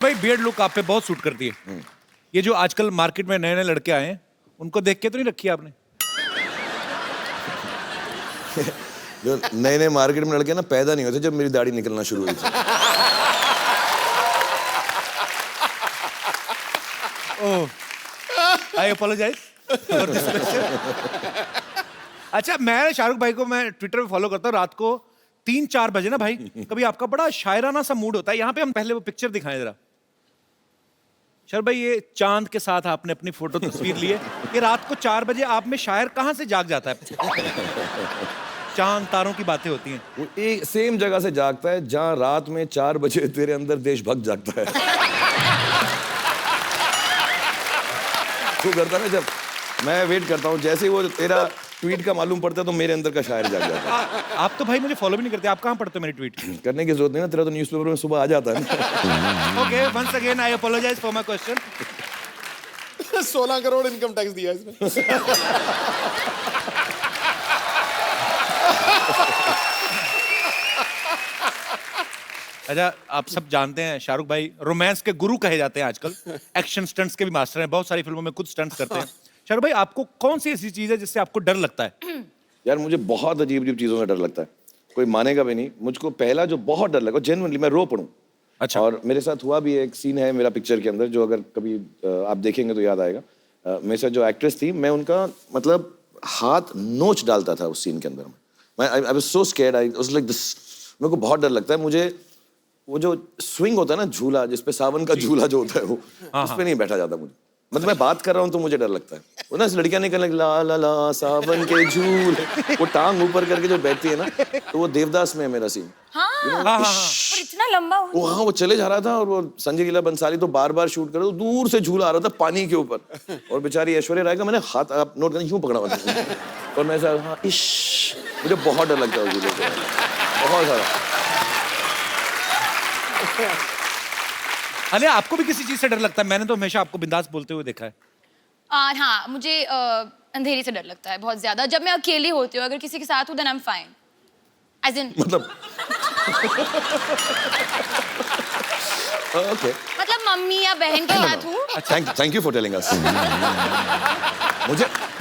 भाई beard look आप पे बहुत सूट करती है। ये जो आजकल मार्केट में नए नए लड़के आए हैं उनको देख के तो नहीं रखी आपने? जो नए नए मार्केट में लड़के ना पैदा नहीं होते जब मेरी दाढ़ी निकलना शुरू हुई थी। ओह, आई अपोलोजाइज फॉर दिस क्वेश्चन। अच्छा, मैं शाहरुख भाई को मैं ट्विटर पे फॉलो करता हूँ। रात को 3-4 बजे ना भाई, कभी आपका बड़ा शायराना सा मूड होता है। यहाँ पे हम पहले वो पिक्चर दिखाएं जरा। शर भाई, ये चांद के साथ आपने अपनी फोटो तस्वीर ली है। ये रात को 4 बजे आप में शायर कहाँ से जाग जाता है? चांद तारों की बातें होती हैं। वो एक सेम जगह से जागता है जहाँ रात में 4 बजे तेरे अंदर देशभक्त जागता है। तू करता ना, जब मैं वेट करता हूँ, जैसे ही वो तेरा ट्वीट का मालूम पड़ता है तो मेरे अंदर का शायर जाग जाता है। आप तो भाई मुझे फॉलो भी नहीं करते। आप कहाँ पढ़ते हो मेरी ट्वीट? करने की जरूरत नहीं ना, तेरा तो न्यूज़पेपर में सुबह आ जाता है ना। Okay, once again I apologise for my question. 16 crore income tax दिया इसने। अच्छा, आप सब जानते हैं शाहरुख भाई रोमांस के गुरु कहे जाते हैं आजकल। एक्शन स्टंट्स के भी मास्टर हैं, बहुत सारी फिल्मों में खुद स्टंट्स करते हैं। शाहरुख भाई, आपको कौन सी ऐसी चीज है जिससे आपको डर लगता है? यार मुझे बहुत अजीब अजीब चीज़ों से डर लगता है, कोई मानेगा भी नहीं। मुझको पहला जो बहुत डर लगा, जेन्युइनली मैं रो पड़ूं। अच्छा। और मेरे साथ हुआ भी, एक सीन है मेरा पिक्चर के अंदर जो अगर कभी आप देखेंगे तो याद आएगा। मेरे साथ जो एक्ट्रेस थी, मैं उनका मतलब हाथ नोच डालता था उस सीन के अंदर। मैं I was so scared, I was like this. मेरे को बहुत डर लगता है। मुझे वो जो स्विंग होता है ना, झूला जिसपे सावन का झूला जो होता है, वो उस पे नहीं बैठा जाता मुझे। मतलब मैं बात कर रहा हूँ तो मुझे डर लगता है। वो ना लड़कियां निकलने ला ला ला सावन के झूले, वो टांग ऊपर करके जो बैठती है ना, तो वो देवदास में है मेरा सीन। और इतना लंबा हो। वो हाँ, वो चले जा रहा था और वो संजय लीला बंसाली तो बार बार शूट कर रहे, दूर से झूला आ रहा था पानी के ऊपर, और बेचारी ऐश्वर्या राय का मैंने हाथ आप नोट करके यूं पकड़ा हुआ था और मैं ऐसा हाँ इश, मुझे बहुत डर लगता है झूले से, बहुत सारा। अरे, आपको भी किसी चीज से डर लगता है? मैंने तो हमेशा आपको बिंदास बोलते हुए देखा है। हाँ, मुझे अंधेरी से डर लगता है बहुत ज्यादा। जब मैं अकेली होती हूँ, अगर किसी के साथ हूँ then I am fine. As in मतलब ओके, मतलब मम्मी या बहन के साथ हूँ। Thank you for telling us.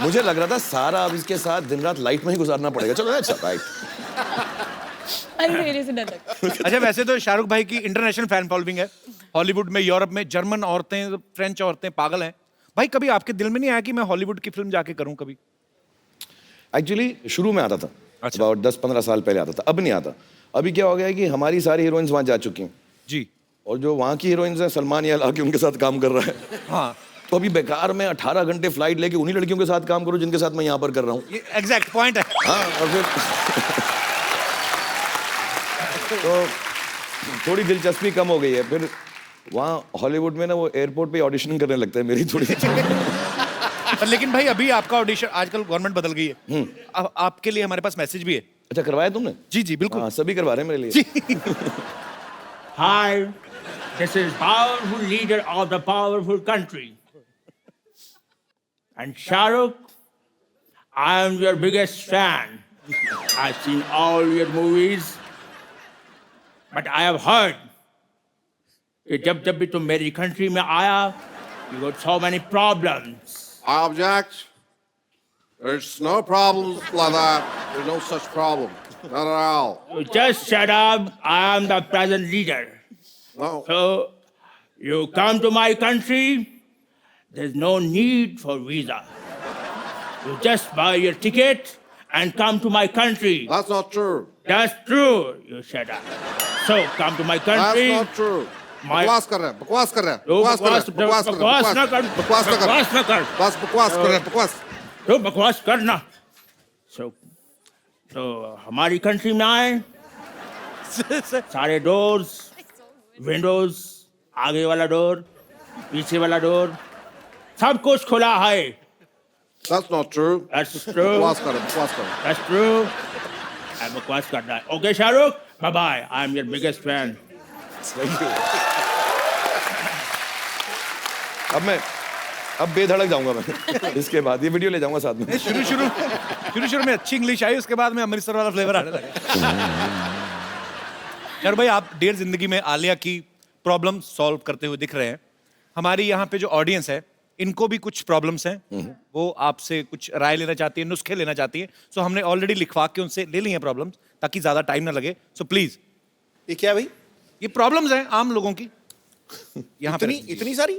मुझे लग रहा था सारा अब इसके साथ दिन रात लाइट में ही गुजारना पड़ेगा। चलो अच्छा, राइट। अंधेरे से डर लगता है। अच्छा, वैसे तो शाहरुख भाई की इंटरनेशनल फैन फॉलोइंग है। हॉलीवुड में, यूरोप में जर्मन औरतें, फ्रेंच औरतें पागल हैं। भाई, कभी आपके दिल में नहीं आया कि मैं हॉलीवुड की फिल्म जाके करूं कभी? एक्चुअली शुरू में आता था, अच्छा। about 10-15 साल पहले आता था, अब नहीं आता। अभी क्या हो गया है कि हमारी सारी हीरोइंस वहाँ जा चुकी हैं जी। और जो वहाँ की हीरोइंस हैं, सलमान या आके उनके साथ काम कर रहा है। हाँ, तो अभी बेकार में 18 घंटे फ्लाइट लेके उन्हीं लड़कियों के साथ काम करूं जिनके साथ मैं यहाँ पर कर रहा हूँ। ये एग्जैक्ट पॉइंट है। हाँ, और फिर तो थोड़ी दिलचस्पी कम हो गई है। फिर वहाँ हॉलीवुड में ना वो एयरपोर्ट पे ऑडिशनिंग करने लगता है मेरी थोड़ी। पर लेकिन भाई, अभी आपका ऑडिशन, आजकल गवर्नमेंट बदल गई है। अब आपके लिए हमारे पास मैसेज भी है। अच्छा, करवाया तुमने? जी जी बिल्कुल। हाँ, सभी करवा रहे हैं मेरे लिए। Hi, this is powerful leader of the powerful country. And Shahrukh, I am your biggest fan. I've seen all your movies. But I have heard कि जब भी तुम मेरी country में आया, you got so many problems. I object. There's no problems like that. There's no such problem. Not at all. You just shut up. I am the present leader. No. So you come to my country, there's no need for visa. You just buy your ticket and come to my country. That's not true. That's true. You shut up. So come to my country. That's not true. My- बकवास कर रहे हैं, बकवास कर रहे हैं, तो बकवास कर रहे हैं, बकवास कर रहे हैं, बकवास ना कर, बकवास ना कर, बकवास ना कर। बस बकवास कर रहे हैं, बकवास। तो बकवास करना। तो हमारी कंट्री में आए, सारे डोर्स, विंडोज, आगे वाला डोर, पीछे वाला डोर, सब कुछ खुला है। That's not true. That's true. बकवास कर रहे हैं, बकवास कर रहे हैं। That's true. I बकवास करना है। Okay, Shahrukh, bye bye. I am your biggest fan. अब बेधड़क जाऊंगा मैं। इसके बाद ये वीडियो ले जाऊंगा साथ में। शुरू में अच्छी इंग्लिश आई, उसके बाद में अमृतसर वाला फ्लेवर आने लगा। यार भाई, आप डेढ़ जिंदगी में आलिया की प्रॉब्लम सॉल्व करते हुए दिख रहे हैं। हमारी यहाँ पे जो ऑडियंस है इनको भी कुछ प्रॉब्लम्स हैं, वो आपसे कुछ राय लेना चाहती है, नुस्खे लेना चाहती है। सो हमने ऑलरेडी लिखवा के उनसे ले ली हैं प्रॉब्लम्स, ताकि ज्यादा टाइम ना लगे। सो प्लीज, ये क्या भाई? ये प्रॉब्लम्स हैं आम लोगों की यहाँ पे। इतनी सारी?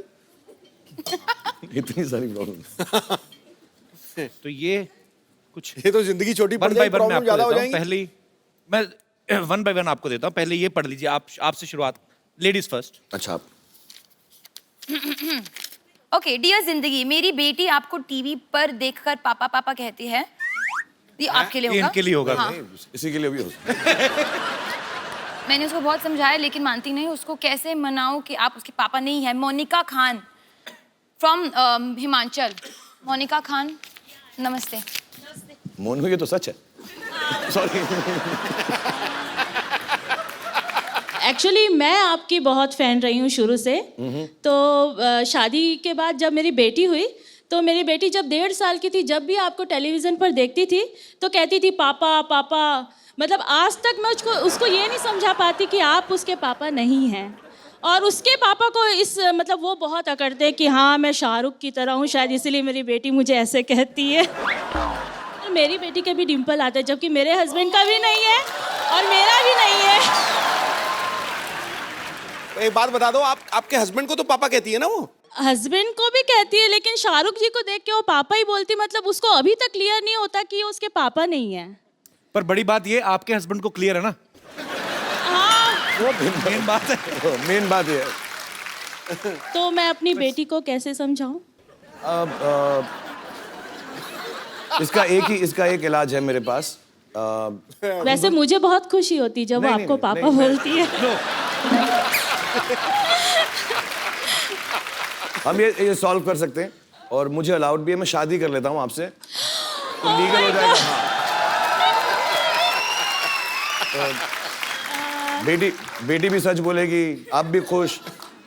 इतनी सारी प्रॉब्लम। तो ये कुछ ये तो जिंदगी छोटी पड़ वन बाय जाएगी, वन मैं प्रॉब्लम आपको ज्यादा हो देता हूँ। जाएंगी। पहली मैं वन बाय वन आपको देता हूँ। पहले ये पढ़ लीजिए आप, आपसे शुरुआत, लेडीज फर्स्ट। अच्छा, आप ओके, डियर जिंदगी, मेरी बेटी आपको टीवी पर देखकर पापा पापा कहती है। ये आपके लिए ये होगा। इनके लिए होगा। हाँ। इसी के लिए भी हो सकता है। मैंने उसको बहुत समझाया लेकिन मानती नहीं। उसको कैसे मनाऊं कि आप उसके पापा नहीं है। मोनिका खान फ्रॉम हिमाचल। मोनिका खान, नमस्ते। मोनू, ये तो सच है। सॉरी। एक्चुअली मैं आपकी बहुत फ़ैन रही हूँ शुरू से। तो शादी के बाद जब मेरी बेटी हुई तो मेरी बेटी जब 1.5 साल की थी, जब भी आपको टेलीविज़न पर देखती थी तो कहती थी पापा पापा। मतलब आज तक मैं उसको ये नहीं समझा पाती कि आप उसके पापा नहीं हैं। और उसके पापा को इस मतलब वो बहुत अकड़ते हैं कि हाँ मैं शाहरुख की तरह हूँ, शायद इसलिए मेरी बेटी मुझे ऐसे कहती है। तो मेरी बेटी के भी डिम्पल आते हैं, जबकि मेरे हस्बैंड का भी नहीं है और मेरा भी नहीं है। एक बात बता दो, आपके हस्बैंड को तो पापा कहती है ना वो? हस्बैंड को भी कहती है, लेकिन शाहरुख जी को देख के वो पापा ही बोलती। मतलब उसको अभी तक क्लियर नहीं होता कि उसके पापा नहीं है। पर बड़ी बात ये, आपके हस्बैंड को क्लियर है ना? हाँ, वो मेन बात है। मेन बात ये है। तो मैं अपनी बेटी को कैसे समझाऊं? अब इसका एक इलाज है मेरे पास। वैसे मुझे बहुत खुशी होती जब वो नहीं, आपको नहीं, पापा नहीं, बोलती है। हम ये सॉल्व कर सकते हैं और मुझे अलाउड भी है। मैं शादी कर लेता हूँ आपसे, तो लीगल हो जाएगा। हाँ। तो बेटी भी सच बोलेगी, आप भी खुश,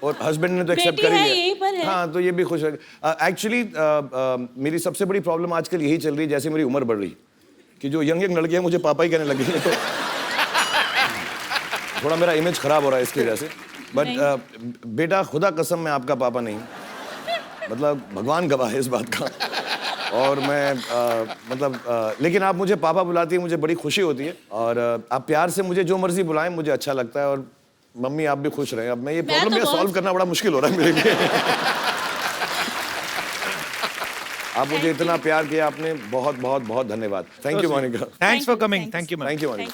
और हस्बैंड ने तो एक्सेप्ट बेटी कर है, ही यहीं पर है। हाँ, तो ये भी खुश है। एक्चुअली मेरी सबसे बड़ी प्रॉब्लम आजकल यही चल रही है, जैसे मेरी उम्र बढ़ रही है कि जो यंग लड़कियां मुझे पापा ही कहने लगी हैं, तो थोड़ा मेरा इमेज खराब हो रहा है इसकी वजह से। बट बेटा, खुदा कसम मैं आपका पापा नहीं हूँ, मतलब भगवान गवाह है इस बात का। और मैं लेकिन आप मुझे पापा बुलाती है, मुझे बड़ी खुशी होती है। और आप प्यार से मुझे जो मर्जी बुलाएं, मुझे अच्छा लगता है। और मम्मी आप भी खुश रहें। अब मैं ये प्रॉब्लम ये सॉल्व करना बड़ा मुश्किल हो रहा है मेरे लिए। आप मुझे इतना प्यार किया आपने, बहुत बहुत बहुत धन्यवाद। Thank you Monica. Thanks for coming. Thank you. Thank you Monica.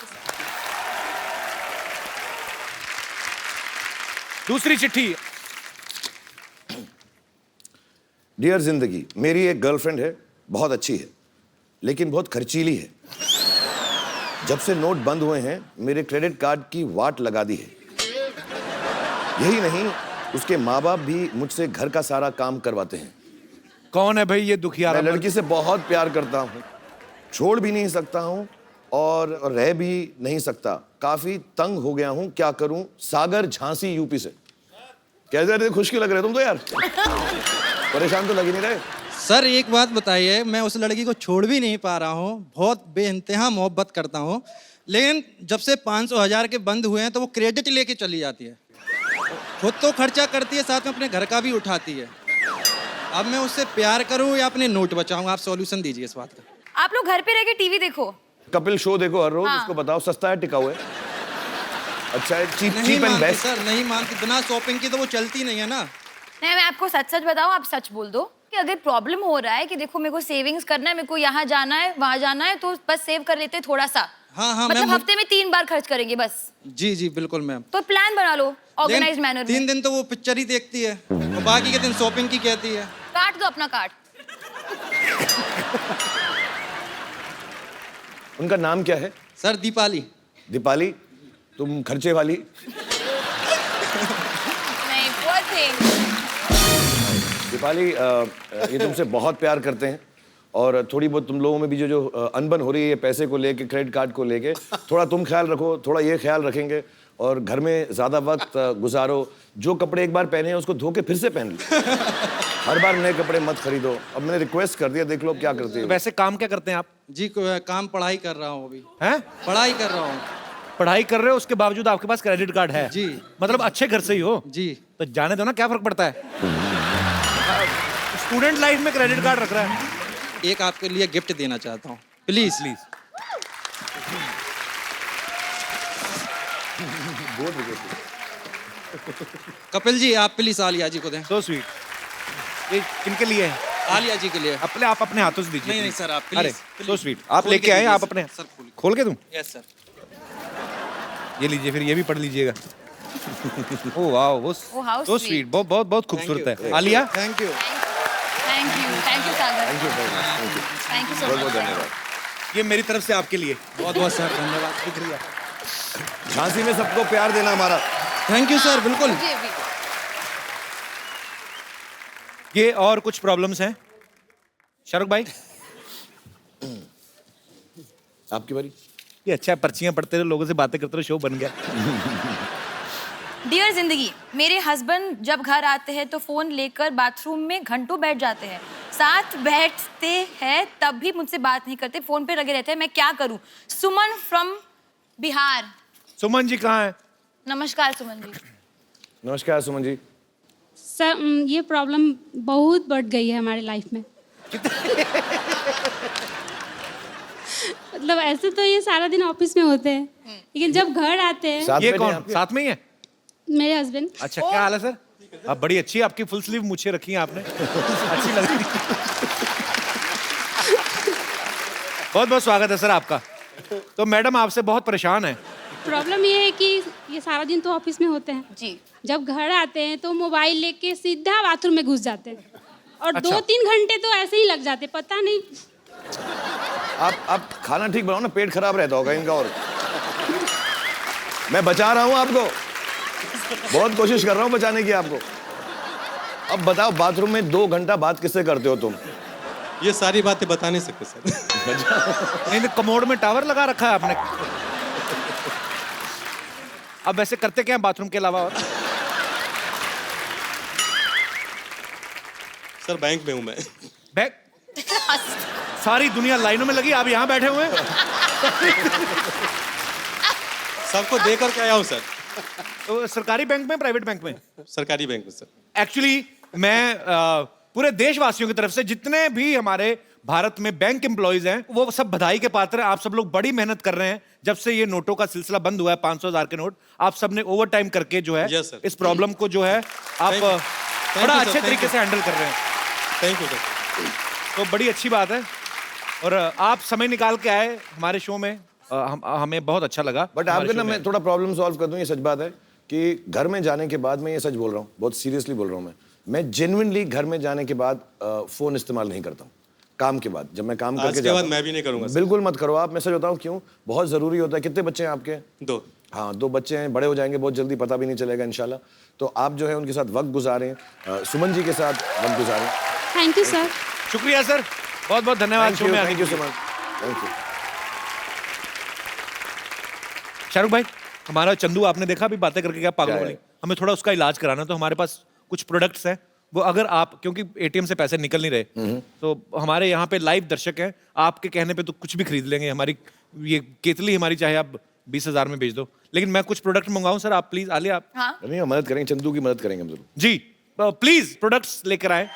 दूसरी चिट्ठी। डियर जिंदगी, मेरी एक गर्लफ्रेंड है, बहुत अच्छी है, लेकिन बहुत खर्चीली है। जब से नोट बंद हुए हैं, मेरे क्रेडिट कार्ड की वाट लगा दी है। यही नहीं, उसके माँ बाप भी मुझसे घर का सारा काम करवाते हैं। कौन है भाई ये दुखिया? मैं लड़की से बहुत प्यार करता हूँ, छोड़ भी नहीं सकता हूँ और रह भी नहीं सकता। काफी तंग हो गया हूँ, क्या करूँ? सागर झांसी यूपी से। कैसे रहे? खुश क्यों लग रहे तुम तो यार? परेशान तो लग ही नहीं रहे। सर एक बात बताइए, मैं उस लड़की को छोड़ भी नहीं पा रहा हूँ, बहुत बेइंतहा मोहब्बत करता हूँ, लेकिन जब से 500,000 के बंद हुए हैं तो वो क्रेडिट लेके चली जाती है। खुद तो खर्चा करती है, साथ में अपने घर का भी उठाती है। अब मैं उससे प्यार करूँ या अपने नोट बचाऊँ? आप सॉल्यूशन दीजिए इस बात का। आप लोग घर पे रह के टीवी देखो। कपिल शो देखो हर रोज। हाँ। उसको बताओ सस्ता है, टिकाऊ है, अच्छा है, चीप नहीं चीप एंड मानती बेस्ट। सर, नहीं मानती। बिना शॉपिंग की तो वो चलती नहीं है ना। नहीं, मैं आपको सच सच बताऊं, आप सच बोल दो कि अगर प्रॉब्लम हो रहा है कि देखो मेरे को सेविंग्स करना है, मेरे को यहाँ जाना है वहाँ जाना है, तो बस सेव कर लेते हैं थोड़ा सा। हाँ, मतलब मैम। हफ्ते में 3 बार खर्च करेंगे बस। जी जी बिल्कुल मैम। तो प्लान बना लो ऑर्गेनाइज लेकिन मैनर 3 में। दिन तो वो पिक्चर ही देखती है और बाकी के दिन शॉपिंग की कहती है। काट दो अपना कार्ड। उनका नाम क्या है? सर दीपाली। दीपाली, तुम खर्चे वाली। नहीं, poor thing। दीपाली, ये तुमसे बहुत प्यार करते हैं और थोड़ी बहुत तुम लोगों में भी जो अनबन हो रही है पैसे को लेके, क्रेडिट कार्ड को लेके, थोड़ा तुम ख्याल रखो, थोड़ा ये ख्याल रखेंगे और घर में ज्यादा वक्त गुजारो। जो कपड़े एक बार पहने हैं उसको धो के फिर से पहन लो। हर बार नए कपड़े मत खरीदो। अब मैंने रिक्वेस्ट कर दिया, देख लो क्या करती है। वैसे काम क्या करते हैं आप? जी काम पढ़ाई कर रहा हूँ अभी। हैं? पढ़ाई कर रहा हूँ। पढ़ाई कर रहे हो उसके बावजूद आपके पास क्रेडिट कार्ड है? जी। मतलब अच्छे घर से ही हो? जी। तो जाने दो ना, क्या फर्क पड़ता है? स्टूडेंट लाइफ में क्रेडिट कार्ड रख रहा है। एक आपके लिए गिफ्ट देना चाहता हूँ, प्लीज प्लीज। कपिल जी, आप प्लीज आलिया जी को दें। So sweet. ये किनके लिए है? आलिया जी के लिए। अपने आप अपने हाथों से दीजिए। नहीं नहीं सर, आप अरे प्लीज। So sweet. आप लेके आए, आप अपने सर खोल के दूं? Yes sir. ये लीजिए, फिर ये भी पढ़ लीजिएगा। ओह वाह, वो Oh, how so sweet. Sweet, बहुत बहुत बहुत खूबसूरत है। Alia, thank you. Thank you Sagar, thank you so much. ये मेरी तरफ से आपके लिए। बहुत बहुत सर धन्यवाद। शुक्रिया। झांसी में सबको प्यार देना हमारा। थैंक यू सर, बिल्कुल। जी भी। ये और कुछ प्रॉब्लम्स हैं शाहरुख भाई? आपकी बारी। ये अच्छा है, पर्चियां पढ़ते रहे, लोगों से बातें करते रहे, शो बन गया। डियर जिंदगी, मेरे हस्बैंड जब घर आते हैं तो फोन लेकर बाथरूम में घंटों बैठ जाते हैं। साथ बैठते हैं तब भी मुझसे बात नहीं करते, फोन पे लगे रहते हैं। मैं क्या करूं? सुमन फ्रॉम बिहार। सुमन जी कहाँ है? नमस्कार सुमन जी। नमस्कार सुमन जी। सर ये प्रॉब्लम बहुत बढ़ गई है हमारी लाइफ में। मतलब ऐसे तो ये सारा दिन ऑफिस में होते हैं, लेकिन जब घर आते हैं साथ ये में कौन आपके? साथ में ही है? मेरे हस्बैंड। अच्छा, क्या हाल है सर? आप बड़ी अच्छी, आपकी फुल स्लीव मूछें रखी हैं आपने, अच्छी लग रही है। बहुत बहुत स्वागत है सर आपका। तो मैडम आपसे बहुत परेशान है। प्रॉब्लम ये है कि ये सारा दिन तो ऑफिस में होते हैं, जी। जब घर आते हैं तो मोबाइल लेके सीधा बाथरूम में घुस जाते हैं और अच्छा। 2-3 घंटे तो ऐसे ही लग जाते, पता नहीं। आप खाना ठीक बनाओ ना, पेट खराब रहता होगा इनका। और मैं बचा रहा हूँ आपको, बहुत कोशिश कर रहा हूँ बचाने की आपको। अब बताओ, बाथरूम में 2 घंटा बात किससे करते हो तुम? ये सारी बातें बता नहीं सकते सर। नहीं तो कमोड में टावर लगा रखा है आपने। अब वैसे करते क्या है बाथरूम के अलावा और? सर बैंक में हूँ मैं। बैग सारी दुनिया लाइनों में लगी, आप यहाँ बैठे हुए हैं। सबको दे करके आया हूँ सर। तो सरकारी बैंक में, प्राइवेट बैंक में? सरकारी बैंक में सर। एक्चुअली मैं पूरे देशवासियों की तरफ से जितने भी हमारे भारत में बैंक एम्प्लॉइज हैं वो सब बधाई के पात्र हैं। आप सब लोग बड़ी मेहनत कर रहे हैं। जब से ये नोटों का सिलसिला बंद हुआ है, 500,000 के नोट, आप सब ने ओवर टाइम करके जो है Yes, sir. इस प्रॉब्लम को जो है आप Thank बड़ा you, sir. अच्छे Thank तरीके you. से हैंडल कर रहे हैं। Thank you sir. तो बड़ी अच्छी बात है। और आप समय निकाल के आए हमारे शो में, हमें बहुत अच्छा लगा। बट हमारे आपके ना show में। मैं थोड़ा प्रॉब्लम सॉल्व कर दूं। ये सच बात है कि घर में जाने के बाद, मैं ये सच बोल रहा हूँ, बहुत सीरियसली बोल रहा हूँ, मैं जेन्युइनली घर में जाने के बाद फोन इस्तेमाल नहीं करता हूँ। काम के बाद, जब मैं काम आज करके के जाता बाद हूँ, मैं भी नहीं करूँगा सर। बिल्कुल मत करो आप। मैं सच बताऊँ क्यों, बहुत जरूरी होता है। कितने बच्चे हैं आपके? 2। हाँ, 2 बच्चे हैं, बड़े हो जाएंगे बहुत जल्दी, पता भी नहीं चलेगा इंशाल्लाह। तो आप जो है उनके साथ वक्त गुजारें, सुमन जी के साथ वक्त गुजारें। Thank you sir. शुक्रिया सर, बहुत बहुत धन्यवाद शो में आने थैंक यू के सो लिए। मच। Thank you. शाहरुख भाई, हमारा चंदू आपने देखा अभी बातें करके क्या पागल क्या है? वाली, हमें थोड़ा उसका इलाज कराना। तो हमारे पास कुछ प्रोडक्ट्स हैं, वो अगर आप, क्योंकि एटीएम से पैसे निकल नहीं रहे, तो हमारे यहाँ पे लाइव दर्शक हैं, आपके कहने पे तो कुछ भी खरीद लेंगे। हमारी ये केतली हमारी चाहे आप 20,000 में भेज दो, लेकिन मैं कुछ प्रोडक्ट मंगाऊं सर, आप प्लीज आलिया आप। हाँ। नहीं, हम मदद करेंगे, चंदू की मदद करेंगे हम जरूर। जी प्लीज प्रोडक्ट्स लेकर आए।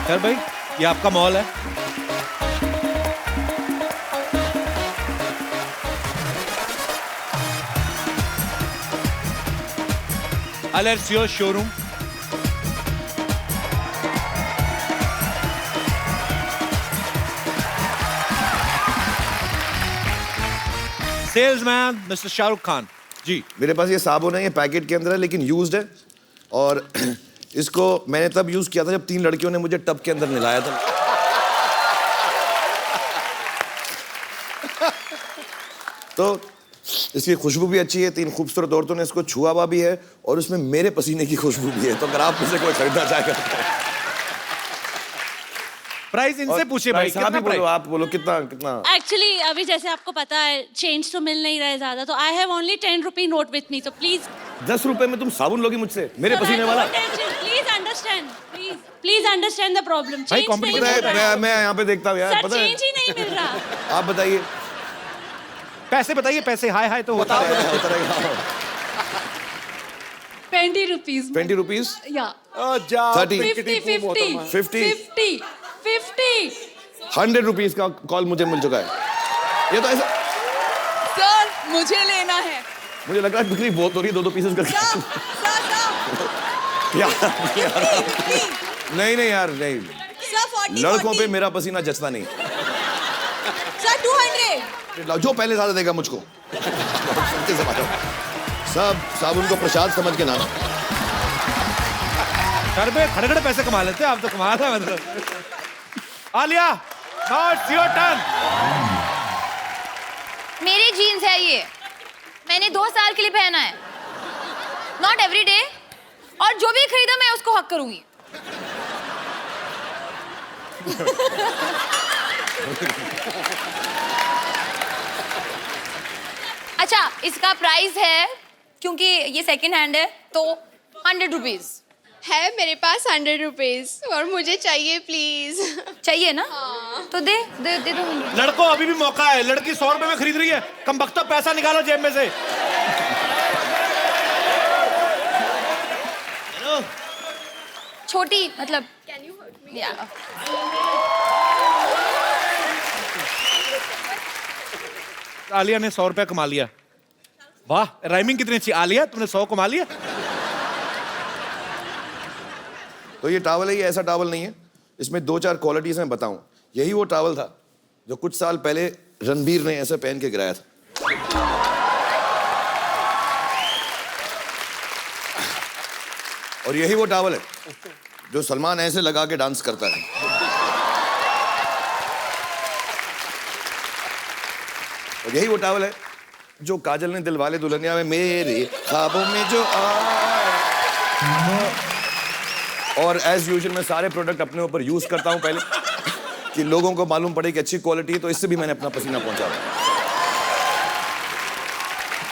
सर भाई, ये आपका मॉल है। Alessio showroom. Salesman mister Shahrukh Khan ji. मेरे पास ये साबुन है, ये पैकेट के अंदर है लेकिन यूज्ड है। और इसको मैंने तब यूज किया था जब 3 लड़कियों ने मुझे टब के अंदर नहलाया था। तो इसकी खुशबू भी अच्छी है, 3 खूबसूरत औरतों ने इसको छुआ हुआ भी है और उसमें मेरे पसीने की खुशबू भी है। तो अगर आप मुझसे कोई खरीदना चाहेगा, प्राइस इनसे पूछिए भाई, साहब कितना ही बोलो, प्राइस? आप बोलो कितना कितना। एक्चुअली अभी जैसे आपको पता है चेंज तो मिल नहीं रहा है ज़्यादा, तो I have only 10 rupee note with me, तो प्लीज 10 रुपए में तुम साबुन लोगी मुझसे, मेरे पसीने वाला? Please understand understand please please understand the problem भाई, चेंज नहीं competition मिल होता है। रहा मैं यहाँ पे देखता हूँ यार, सर पता है चेंज ही नहीं मिल रहा आप बताइए। पैसे बताइए, पैसे हाय हाय तो होता है। होता रहेगा। 20 rupees. 20 rupees, Yeah. 30, 50. 50. 100 रुपीज का कॉल मुझे मिल चुका है। ये तो ऐसा सर मुझे लेना है मुझे लग रहा है बिक्री बहुत हो रही है, 2-2 पीसेस करके। नहीं नहीं यार, नहीं, सर लड़कों पे मेरा पसीना जचता नहीं। सर 200 जो पहले ज्यादा देगा मुझको। सब साबुन को प्रसाद समझ के नाम। घर पे खड़े खड़े पैसे कमा लेते हैं आप तो, कमाल है मतलब। Alia, now it's your turn. मेरे जीन्स है ये, मैंने 2 साल के लिए पहना है, नॉट एवरी डे, और जो भी खरीदा मैं उसको हक करूंगी। अच्छा, इसका प्राइस है, क्योंकि ये सेकंड हैंड है, तो 100 रुपीज है मेरे पास 100 रुपीज और मुझे चाहिए प्लीज। चाहिए ना? तो दे दे दे दो 100। लड़कों अभी भी मौका है, लड़की 100 रुपए में खरीद रही है, कम वक्त पैसा निकालो जेब में से। छोटी मतलब आलिया ने 100 रुपया कमा लिया। वाह, राइमिंग कितनी अच्छी। आलिया, तुमने 100 कमा लिया। तो ये टॉवल है, ये ऐसा टॉवल नहीं है, इसमें 2-4 क्वालिटीज मैं बताऊं। यही वो टॉवल था जो कुछ साल पहले रणबीर ने ऐसे पहन के गिराया था। और यही वो टॉवल है जो सलमान ऐसे लगा के डांस करता है। और यही वो टॉवल है जो काजल ने दिलवाले दुल्हनिया में मेरे ख्वाबों में जो आए। और एज यूजुअल मैं सारे प्रोडक्ट अपने ऊपर यूज करता हूं पहले कि लोगों को मालूम पड़े कि अच्छी क्वालिटी है, तो इससे भी मैंने अपना पसीना पहुंचा।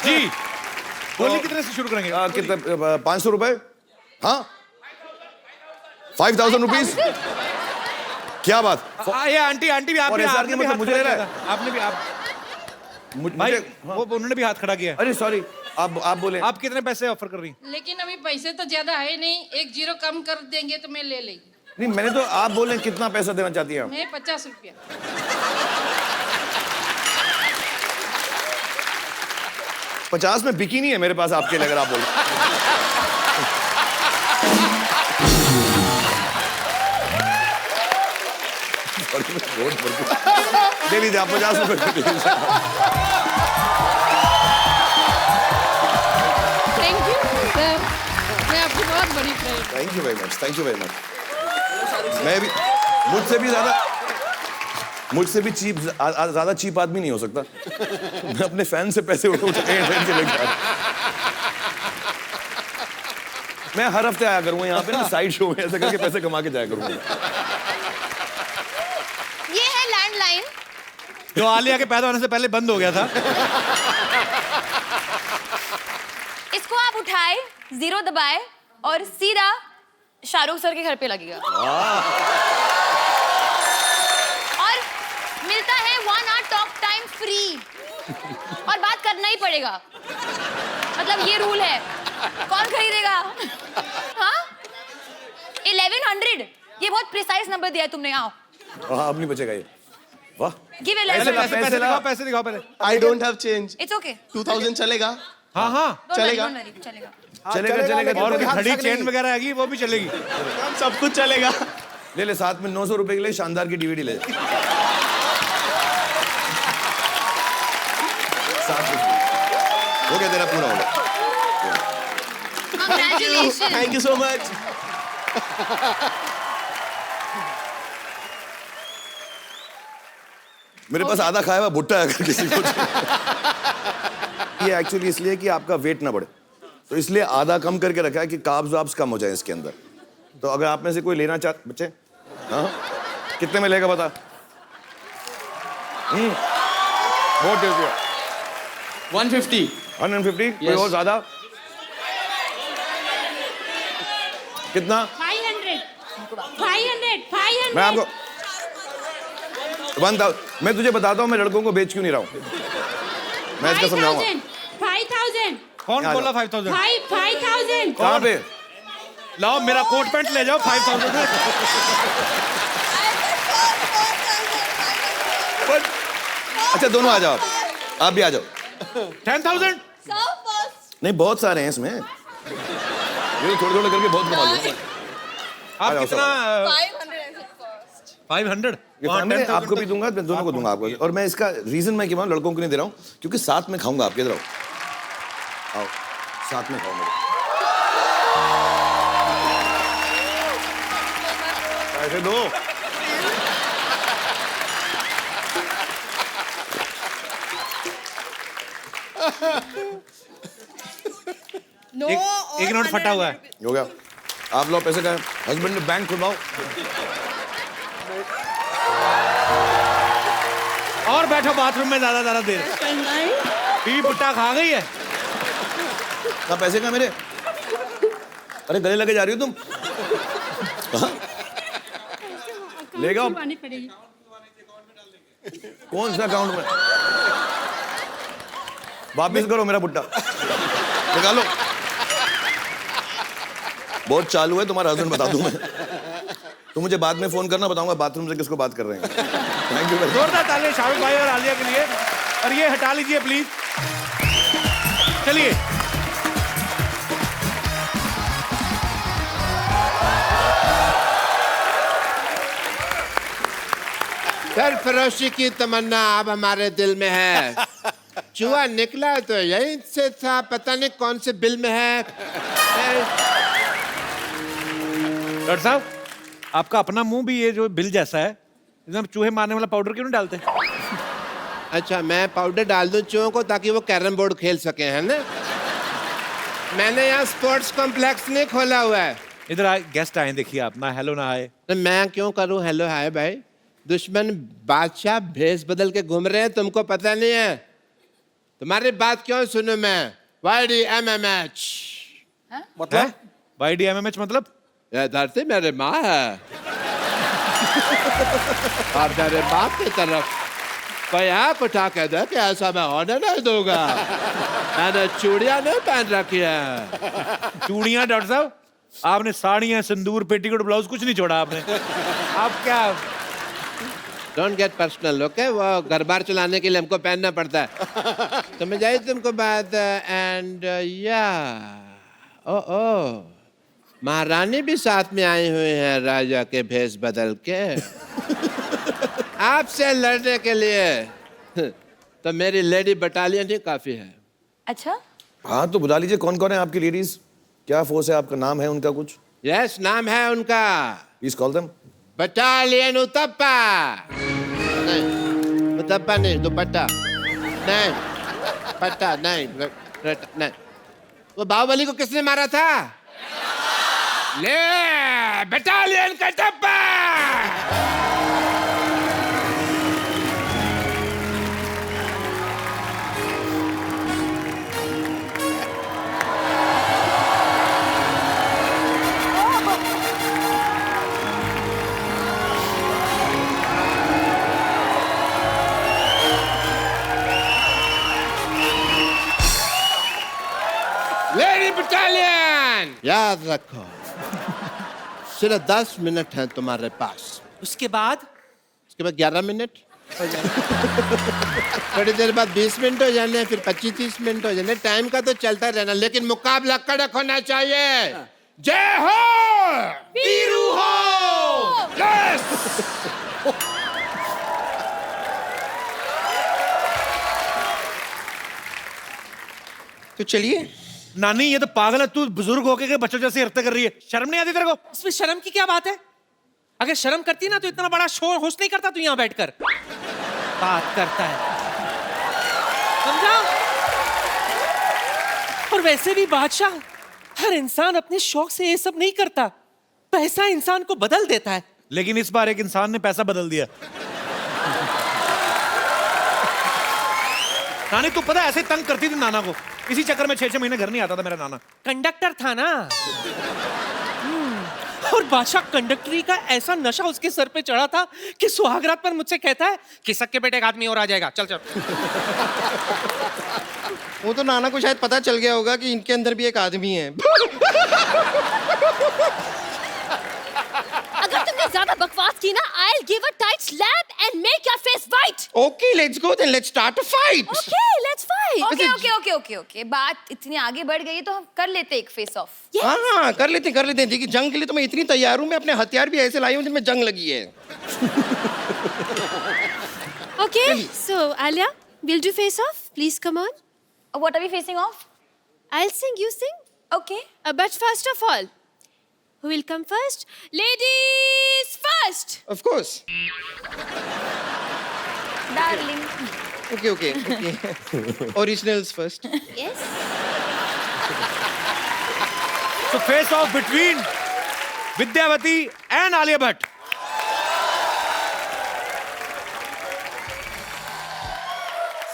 जी, बोली कितने से शुरू करेंगे? कितने? 500 रुपए? हाँ, 5000 रुपीज। क्या बात? ये आंटी भी और आपने SR के मतलब मुझे ले रहा है? आपने भी आप भाई, वो उन्होंने भी हाथ खड़ा किया है। अरे सॉरी, आप बोले। आप कितने पैसे ऑफर कर रही हैं? लेकिन अभी पैसे तो ज्यादा है नहीं, 1 0 कम कर देंगे तो मैं ले लेंगी। नहीं, मैंने तो आप बोले कितना पैसा देना चाहती हैं? मैं 50 रुपया। 50 में बिकी नहीं है मेरे पास आपके लिए, अगर आप बोले। दे लीजिए आप 50 रुपए। थैंक यू सर, मैं आपकी बहुत बड़ी friend. Thank you very much, thank you very much. मैं भी मुझसे भी चीप, ज्यादा चीप आदमी नहीं हो सकता। मैं अपने फैन से पैसे उठा के लेके आता। मैं हर हफ्ते आया करूंगा यहाँ पे ना, साइड शो में ऐसे करके पैसे कमा के जाया करूंगा। ये है लैंडलाइन, जो आलिया के पैदा होने से पहले बंद हो गया था। इसको आप उठाए, 0 दबाए और सीधा शाहरुख सर के घर पे लगेगा। और मिलता है 1 hour टॉक टाइम फ्री, और बात करना ही पड़ेगा, मतलब ये रूल है। कौन खरीदेगा? हाँ, 1100, ये बहुत प्रिसाइज नंबर दिया है तुमने। आओ, अब नहीं बचेगा ये। वाह, गिव पैसे दिखाओ, पैसे दिखाओ पहले। I don't have change. It's okay, 2000 चलेगा? हाँ हाँ, चलेगा। चलेगा। चलेगा। और घड़ी चेन वगैरह आएगी, वो भी चलेगी। सब कुछ चलेगा। ले साथ में 900 रुपए के लिए शानदार की डीवीडी ले। हो गया तेरा, पूरा हो गया। Congratulations. Thank you so much. मेरे पास आधा खाया हुआ भुट्टा है, अगर किसी को। ये एक्चुअली इसलिए कि आपका वेट ना बढ़े, तो इसलिए आधा कम करके रखा है कि कार्ब्स वाब्स कम हो जाए इसके अंदर। तो अगर आप में से कोई लेना चाहते, बच्चे, हाँ, कितने में लेगा बता? बहुत टेस्टी है। 150। 150? कोई और ज्यादा? कितना? 500। 500 मैं आपको 1000 मैं तुझे बताता हूँ मैं लड़कों को बेच क्यों नहीं रहा हूँ। मैं इसका समझाऊंगा। 5000 कौन यहाँ बोला जाओ। 5000? 5000 कहाँ पे? लाओ मेरा कोट पैंट ले जाओ 5000 में। अच्छा दोनों आ जाओ आप भी आ जाओ। 10,000? नहीं बहुत सारे हैं इसमें, ये थोड़े थोड़े करके बहुत कमा लूंगा। आप जाओ, कितना? 500? ये family आपको भी दूंगा, मैं दोनों को दूंगा आपको। और मैं इसका रीजन मैं क्यों लड़कों को नहीं दे रहा हूँ, क्योंकि साथ में खाऊंगा। आप किधर आओ, आओ साथ में खाओ मेरे। पैसे दो। एक नोट फटा हुआ है। हो गया, आप लो पैसे का। हस्बैंड ने बैंक खुलवाओ। और बैठो बाथरूम में ज्यादा देर। पी पुट्टा खा गई है। कहाँ पैसे का मेरे? अरे गले लगे जा रही हो तुम? कहाँ? ले जाओ। पड़ेगी। कौन सा अकाउंट में? वापिस करो मेरा पुट्टा, निकालो। बहुत चालू है तुम्हारा हस्बैंड, बता दूं मैं। तुम मुझे बाद में फोन करना, बताऊंगा बाथरूम से किसको बात कर रहे हैं। Thank you. जोरदार तालियां शाहरुख भाई और आलिया के लिए। और ये हटा लीजिए प्लीज। चलिए सरफरोशी की तमन्ना अब हमारे दिल में है। चूहा निकला तो यहीं से था, पता नहीं कौन से बिल में है। डॉक्टर साहब, आपका अपना मुंह भी ये जो बिल जैसा है, इसमें चूहे मारने वाला पाउडर क्यों नहीं डालते? अच्छा मैं पाउडर डाल दूं चूहों को ताकि वो कैरम बोर्ड खेल सके, है ना? मैंने यहाँ स्पोर्ट्स कॉम्प्लेक्स नहीं खोला हुआ है। इधर गेस्ट आए, देखिए आप ना हेलो ना आए। तो मैं क्यों करूं हेलो हाय भाई? दुश्मन बादशाह भेस बदल के घूम रहे हैं, तुमको पता नहीं है? तुम्हारी बात क्यों सुनूं मैं? YDMMH मतलब YDMMH मतलब? ये धरती मेरे माँ है और मेरे बाप की तरफ कोई आँख उठा के दे कि ऐसा मैं होने नहीं दूंगा। मैंने चूड़ियां नहीं पहन रखी है। चूड़ियां? डॉक्टर साहब आपने साड़ियां, सिंदूर, पेटीकोट, ब्लाउज कुछ नहीं छोड़ा आपने। आप क्या? Don't get personal, okay? वो घर बार चलाने के लिए हमको पहनना पड़ता है। समझ आई तुमको बात? एंड या ओ महारानी भी साथ में आई हुई है राजा के भेष बदल के आपसे लड़ने के लिए। तो मेरी लेडी बटालियन ही काफी है। अच्छा, हाँ तो बुला लीजिए। कौन कौन है आपकी लेडीज? क्या फोर्स है आपका? नाम है उनका कुछ? यस नाम है उनका please call them. Battalion Uthappa. नहीं उतप्पा नहीं, दुपट्टा नहीं, पट्टा नहीं, नहीं। वो बाहुबली को किसने मारा था? ले बटालियन का टप्पा। लेडी बटालियन याद रखो, सिर्फ 10 मिनट है तुम्हारे पास। उसके बाद 11 मिनट थोड़ी देर बाद 20 मिनट हो जाने, फिर 25-30 मिनट हो जाने। टाइम का तो चलता रहना, लेकिन मुकाबला कड़क होना चाहिए। जय हो वीरू हो। यस। तो चलिए। नानी ये तो पागल है, तू बुजुर्ग होके के बच्चों जैसे हरकतें कर रही है। शर्म नहीं आती तेरे को? इसमें शर्म की क्या बात है? अगर शर्म करती ना तो इतना बड़ा शोर होस्ट नहीं करता तू यहाँ बैठकर। बात करता है, समझा? और वैसे भी बादशाह, हर इंसान अपने शौक से ये सब नहीं करता। पैसा इंसान को बदल देता है। लेकिन इस बार एक इंसान ने पैसा बदल दिया। नानी तू पता ऐसे तंग करती थी नाना को, इसी चक्कर में 6-6 महीने घर नहीं आता था मेरा नाना। कंडक्टर था ना। और बादशाह कंडक्टरी का ऐसा नशा उसके सर पे चढ़ा था कि सुहागरात पर मुझसे कहता है कि सक्के बेटे एक आदमी और आ जाएगा, चल चल। वो तो नाना को शायद पता चल गया होगा कि इनके अंदर भी एक आदमी है। अगर तुमने ज्यादा बकवास की ना, I'll give a tight slap and make your face white. Okay, let's go then. Let's start a fight. Okay, let's fight. Okay बात इतनी आगे बढ़ गई है तो हम कर लेते एक फेस ऑफ। हाँ, कर लेते हैं। देखिए, जंग के लिए तो मैं इतनी तैयार हूँ, मैं अपने हथियार भी ऐसे लाई हूँ जिनमें जंग लगी है। Okay, so Alia, we'll do face off. Please come on. What are we facing off? I'll sing, you sing. Okay. But first of all, who will come first? Ladies first. Of course. Darling. Okay. Originals first. Yes. So face off between Vidyavati and Alia Bhatt.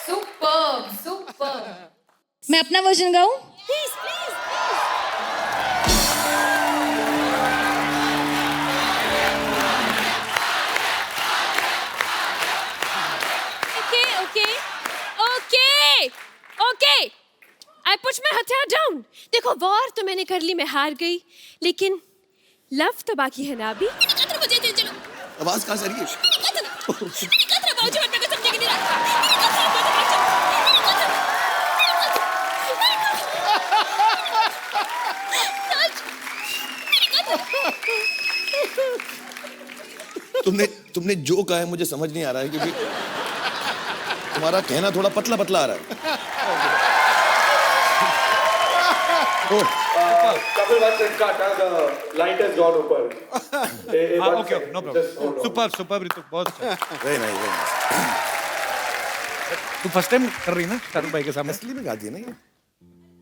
Superb. मैं अपना version गाऊं? Please. Okay. I put my हथियार down. देखो, war तो मैंने कर ली, मैं हार गई, लेकिन लव तो बाकी है ना अभी। आवाज कहाँ से आ रही है? तुमने जो कहा है मुझे समझ नहीं आ रहा है, क्योंकि तुम्हारा कहना थोड़ा पतला आ रहा है। Couple once it cut, the light has gone over. Okay, no problem. Superb ऋतु, बहुत अच्छा। Very nice. तू फर्स्ट टाइम कर रही है ना शाहरुख भाई के सामने? असली में गाती है ना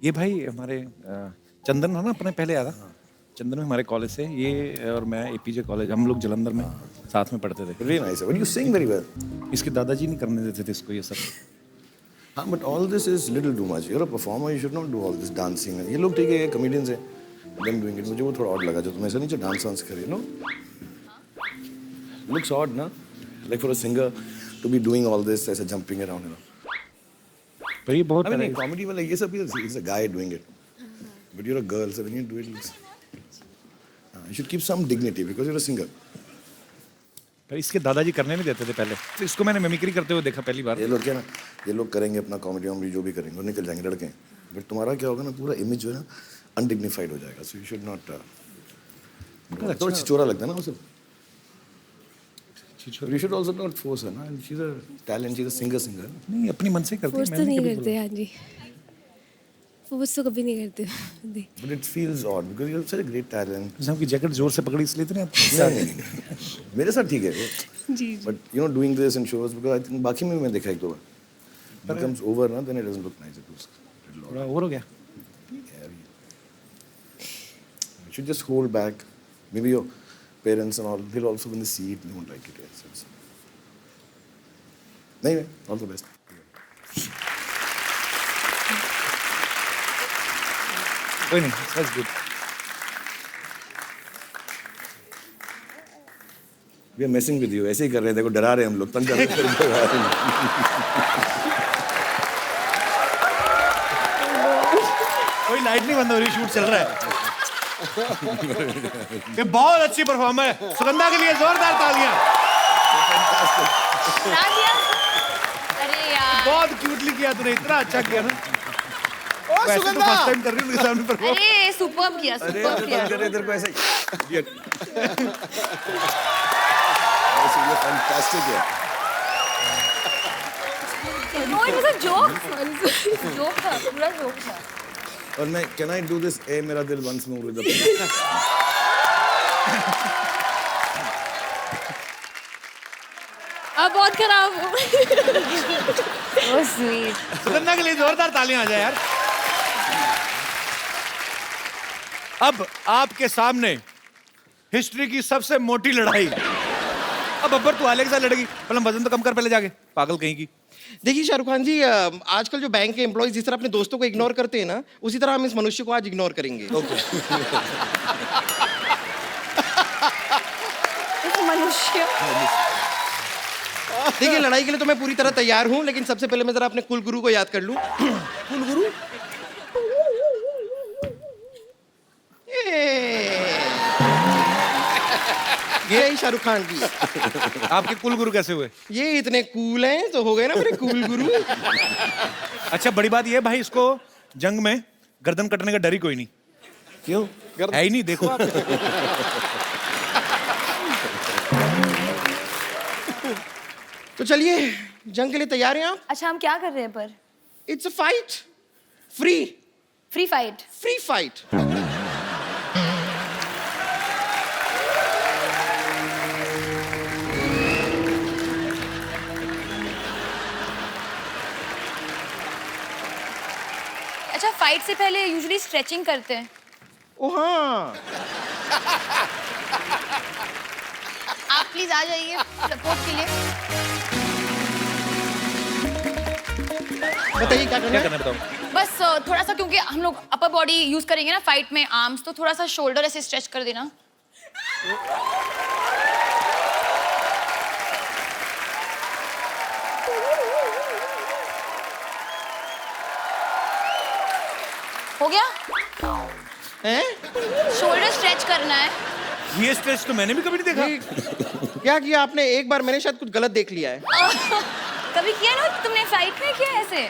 ये भाई हमारे चंदन है ना, अपने पहले आया था। चंदन में हमारे कॉलेज से ये और मैं एपीजे कॉलेज, हम लोग जलंधर में साथ में पढ़ते थे। Very nice. When you sing very well. इसके दादाजी नहीं करने देते थे इसको ये सब। हाँ, but all this is little too much. You're a performer, you should not do all this dancing. ये लोग ठीक है, ये comedians हैं, them doing it. मुझे वो थोड़ा odd लगा जो तुम ऐसा नहीं डांस वांस कर रही हो, no? Looks odd, ना? Like for a singer to be doing all this, ऐसा jumping around, you know. पर ये बहुत I mean, comedy वाला ये सब is a guy doing it, but you're a girl, so when you do it, looks. You should keep some dignity because you're a singer. पर इसके दादाजी करने नहीं देते थे पहले, तो इसको मैंने मिमिक्री करते हुए देखा पहली बार। ये लोग क्या ना, ये लोग करेंगे अपना कॉमेडी वॉमेडी जो भी करेंगे और निकल जाएंगे लड़के, बट तुम्हारा क्या होगा ना, पूरा इमेज जो है ना अनडिग्निफाइड हो जाएगा। सो यू शुड नॉट, तो छिचोरा लगता है ना वो सब। You should also not force her, ना, she's a talent, she's a singer. नहीं, अपनी मन से करती है। फोर्स तो नहीं करते, हाँ जी, फोर्स तो कभी नहीं करते। But it feels odd because you're such a great talent. साहब की जैकेट जोर से पकड़ी इसलिए तो नहीं आप? नहीं, मेरे साथ ठीक है वो। जी। But you know, doing this in shows because I think बाकी में मैं देखा एक दो बार, becomes over ना, then it doesn't look nice. थोड़ा ओवर हो गया। You should just hold back. Maybe your parents and all, they'll also when they see it, they won't like it. Yes, yes. नहीं, all the best. कोई नहीं, that's good. We are messing with you. ऐसे ही कर रहे हैं, देखो डरा रहे हैं हम लोग, तंग कर रहे हैं। कोई लाइट नहीं बंद हो रही, शूट चल रहा है। ये बहुत अच्छी परफॉर्मर है, सुगंधा के लिए जोरदार तालियां। अरे यार, बहुत क्यूटली किया तूने, इतना अच्छा किया ना। वैसे तो फर्स्ट टाइम कर रही हूँ उनके सामने परफॉर्म। अरे सुपर्ब किया। इधर को ऐसे ये फैंटास्टिक है। No, it was a joke. Joke था, पूरा जोक था। और मैं कैन आई डू दिस, ए मेरा दिल वंस मोर विद अब बहुत खराब हो। So sweet. सुगंधा के लिए जोरदार तालियां आ जाए यार। अब आपके सामने हिस्ट्री की सबसे मोटी लड़ाई। अब अब्बर तू आले के साथ लड़ेगी, पहले वजन तो कम कर पहले जाके, पागल कहीं की। देखिए शाहरुख खान जी, आजकल जो बैंक के एम्प्लॉइज जिस तरह अपने दोस्तों को इग्नोर करते हैं ना, उसी तरह हम इस मनुष्य को आज इग्नोर करेंगे। देखिए लड़ाई के लिए तो मैं पूरी तरह तैयार हूँ, लेकिन सबसे पहले मैं जरा अपने कुल गुरु को याद कर लूं। कुल गुरु ये ही शाहरुख खान की। आपके कुल गुरु कैसे हुए? ये इतने कूल हैं तो हो गए ना मेरे कूल गुरु। अच्छा बड़ी बात ये भाई, इसको जंग में गर्दन कटने का डर ही कोई नहीं। क्यों? है ही नहीं, देखो आप। तो चलिए जंग के लिए तैयार हैं आप? अच्छा हम क्या कर रहे हैं पर? It's a fight, free free fight. Free fight. अच्छा फाइट से पहले यूजुअली स्ट्रेचिंग करते हैं। ओ हाँ, आप प्लीज आ जाइए सपोर्ट के लिए। बताइए क्या करना क्या है? करना है बताओ? बस थोड़ा सा, क्योंकि हम लोग अपर बॉडी यूज करेंगे ना फाइट में, आर्म्स, तो थोड़ा सा शोल्डर ऐसे स्ट्रेच कर देना। हो गया? हैं? शोल्डर स्ट्रेच करना है। ये स्ट्रेच तो मैंने भी कभी नहीं देखा। क्या किया आपने? एक बार मैंने शायद कुछ गलत देख लिया है। कभी किया ना तुमने फाइट में किया ऐसे?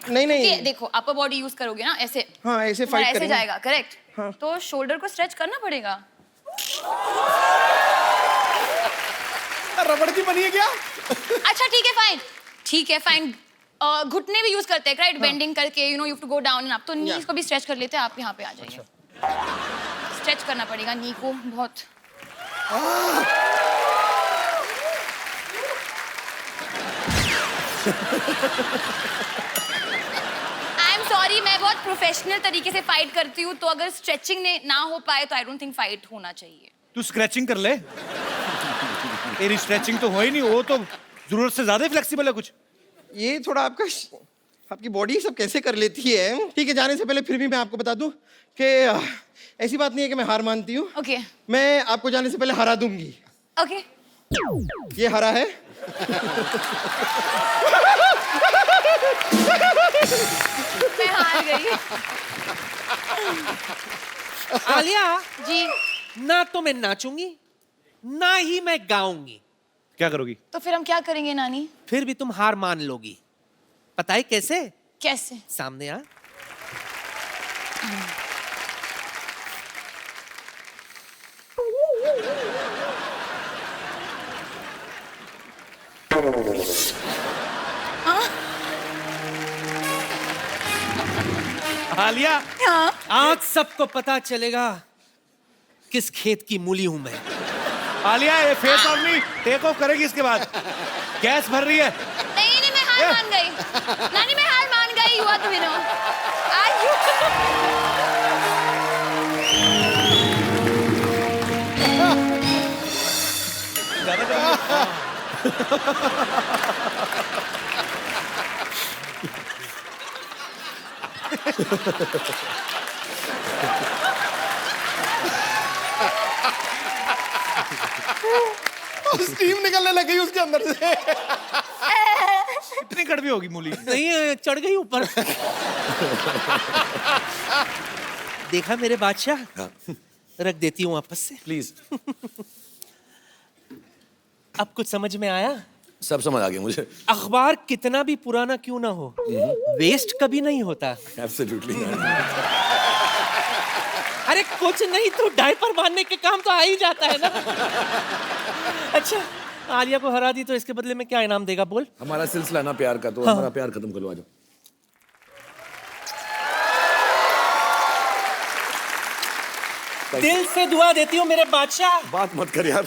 नहीं नहीं, ये देखो अपर बॉडी यूज करोगे ना ऐसे। हाँ ऐसे तुम्हारा फाइट ऐसे करेंगे। जाएगा, करेक्ट? हाँ। तो शोल्डर को स्ट्रेच करना पड़ेगा। रबड़ की बनी है क्या? अच्छा ठीक है फाइन, ठीक है फाइन। घुटने भी यूज करते हैं राइट, बेंडिंग करके, you know you have to go down and up, तो नीज को भी स्ट्रेच कर लेते हैं। आप यहाँ पे आ जाइए। स्ट्रेच करना पड़ेगा नी को बहुत। आई एम सॉरी, मैं बहुत प्रोफेशनल तरीके से फाइट करती हूँ, तो अगर स्ट्रेचिंग ने ना हो पाए तो आई डोंट थिंक फाइट होना चाहिए। तू स्क्रैचिंग कर ले। तेरी स्ट्रेचिंग तो हो ही नहीं, वो तो जरूरत से ज्यादा फ्लेक्सिबल है कुछ। ये थोड़ा आपकी बॉडी सब कैसे कर लेती है। ठीक है, जाने से पहले फिर भी मैं आपको बता दूं कि ऐसी बात नहीं है कि मैं हार मानती हूँ। ओके मैं आपको जाने से पहले हरा दूंगी। ओके। ये हरा है। मैं हार गई। आलिया जी। ना तो मैं नाचूंगी ना ही मैं गाऊंगी। क्या करोगी? तो फिर हम क्या करेंगे नानी? फिर भी तुम हार मान लोगी। पता है कैसे? कैसे? सामने आ। आलिया, हाँ। आज सबको पता चलेगा किस खेत की मूली हूं मैं। आलिया ये face off me take off करेगी इसके बाद। गैस भर रही है। नहीं नहीं, मैं हार मान गई। नानी मैं हार मान गई। You are the winner. आज स्टीम निकलने लगी उसके अंदर से। इतनी कड़वी होगी मूली? नहीं, चढ़ गई ऊपर। देखा मेरे बादशाह? रख देती हूँ वापस से प्लीज। अब कुछ समझ में आया? सब समझ आ गया मुझे। अखबार कितना भी पुराना क्यों ना हो, वेस्ट कभी नहीं होता। एब्सोल्युटली। अरे कुछ नहीं तो डायपर बांधने के काम तो आ ही जाता है ना। अच्छा, आलिया को हरा दी तो इसके बदले में क्या इनाम देगा बोल? हमारा सिलसिला ना प्यार का, तो हाँ। हमारा प्यार खत्म करो। आ जाओ। दिल से दुआ देती हूँ मेरे बादशाह। बात मत कर यार।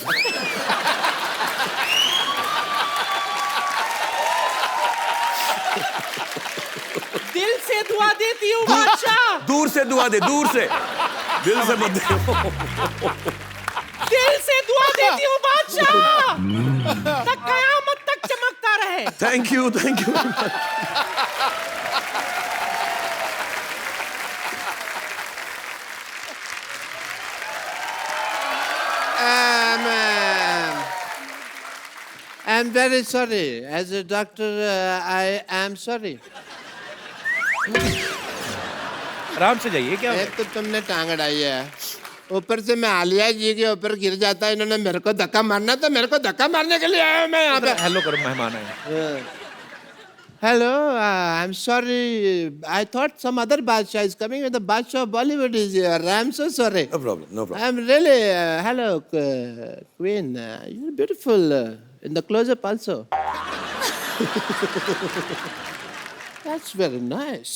दिल से दुआ देती हूँ बादशाह। दूर से दुआ दे, दूर से। दिल से मत दे। दिल से दुआ देती हूँ बादशाह। तक कयामत तक चमकता रहे। Thank you, thank you. I am very sorry as a doctor I am sorry आराम से जाइए क्या एक तो तुमने टांग अड़ाई है ऊपर से मैं आलिया जी के ऊपर गिर जाता है इन्होंने मेरे को धक्का मारना तो मेरे को धक्का मारने के लिए आया मैं यहाँ पे हेलो करो मेहमान आए hello I am sorry I thought some other Badshah is coming the Badshah Bollywood is here I am so sorry no problem no I am really hello queen you are beautiful in the closeup also that's very nice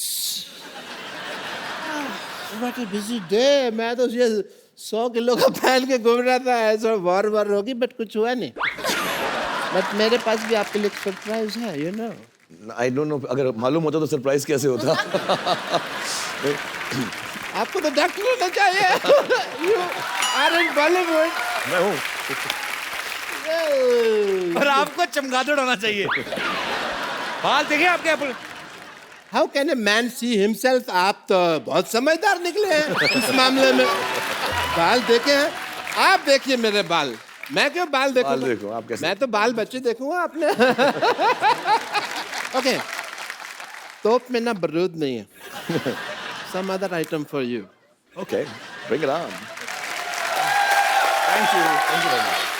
what a busy day मैं तो ये 100 kilo का पहन के घूम रहा था ऐसा वार होगी बट कुछ हुआ नहीं बट मेरे पास भी आपके लिए सरप्राइज है you know I don't know अगर मालूम होता तो सरप्राइज कैसे होता आपको तो डॉक्टर होना चाहिए यू आर इन बॉलीवुड मैं हूँ और आपको चमगादड़ होना चाहिए बाल देखिए आपके आप how can a man see himself आप तो बहुत समझदार निकले हैं इस मामले में बाल देखे हैं आप देखिए मेरे बाल मैं क्यों बाल देखूं बाल देखो आप कैसे मैं तो बाल बच्चे देखूंगा अपने ओके तोप में ना बारूद नहीं है some other item for you Okay, bring it on. Thank you very much.